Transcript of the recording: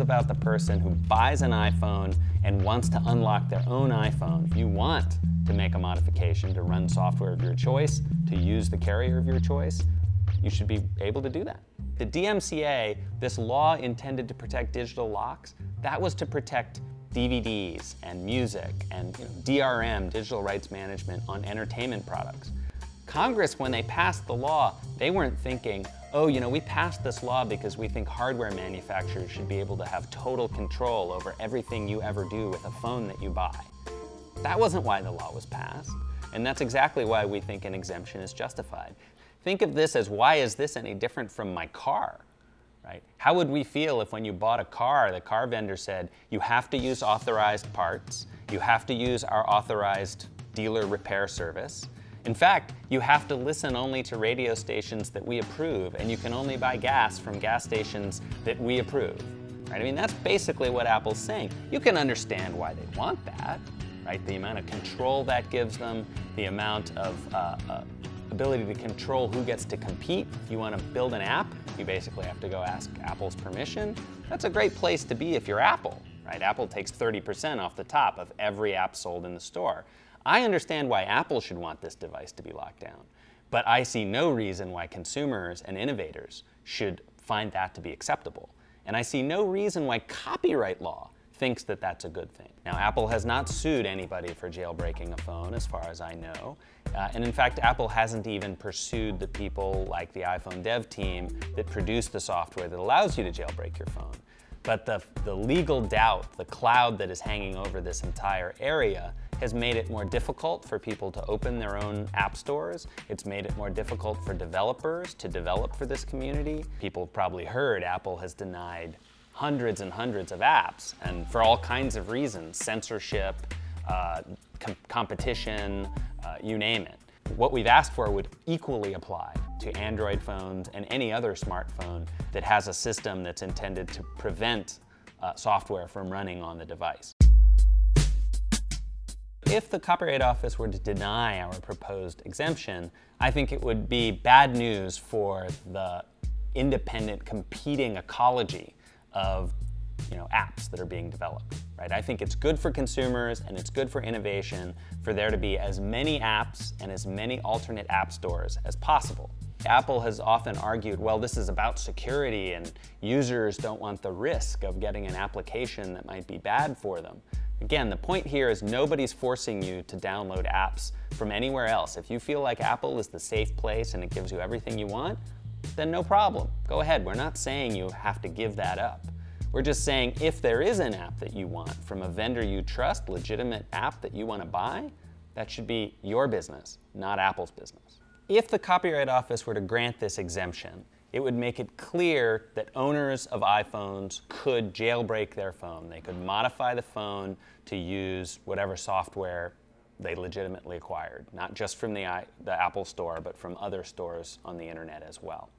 about the person who buys an iPhone and wants to unlock their own iPhone. If you want to make a modification to run software of your choice, to use the carrier of your choice, you should be able to do that. The DMCA, this law intended to protect digital locks, that was to protect DVDs and music and DRM, digital rights management, on entertainment products. Congress, when they passed the law, they weren't thinking, oh, we passed this law because we think hardware manufacturers should be able to have total control over everything you ever do with a phone that you buy. That wasn't why the law was passed, and that's exactly why we think an exemption is justified. Think of this as, why is this any different from my car? Right? How would we feel if when you bought a car, the car vendor said, you have to use authorized parts, you have to use our authorized dealer repair service. In fact, you have to listen only to radio stations that we approve, and you can only buy gas from gas stations that we approve. Right? I mean, that's basically what Apple's saying. You can understand why they want that, right? The amount of control that gives them, the amount of ability to control who gets to compete. If you want to build an app, you basically have to go ask Apple's permission. That's a great place to be if you're Apple, right? Apple takes 30% off the top of every app sold in the store. I understand why Apple should want this device to be locked down, but I see no reason why consumers and innovators should find that to be acceptable. And I see no reason why copyright law thinks that that's a good thing. Now, Apple has not sued anybody for jailbreaking a phone, as far as I know. And in fact, Apple hasn't even pursued the people like the iPhone dev team that produce the software that allows you to jailbreak your phone. But the legal doubt, the cloud that is hanging over this entire area, has made it more difficult for people to open their own app stores. It's made it more difficult for developers to develop for this community. People have probably heard Apple has denied hundreds and hundreds of apps, and for all kinds of reasons, censorship, competition, you name it. What we've asked for would equally apply to Android phones and any other smartphone that has a system that's intended to prevent software from running on the device. If the Copyright Office were to deny our proposed exemption, I think it would be bad news for the independent competing ecology of apps that are being developed. Right? I think it's good for consumers and it's good for innovation for there to be as many apps and as many alternate app stores as possible. Apple has often argued, well, this is about security and users don't want the risk of getting an application that might be bad for them. Again, the point here is nobody's forcing you to download apps from anywhere else. If you feel like Apple is the safe place and it gives you everything you want, then no problem. Go ahead. We're not saying you have to give that up. We're just saying if there is an app that you want from a vendor you trust, legitimate app that you want to buy, that should be your business, not Apple's business. If the Copyright Office were to grant this exemption, it would make it clear that owners of iPhones could jailbreak their phone. They could modify the phone to use whatever software they legitimately acquired, not just from the Apple Store, but from other stores on the internet as well.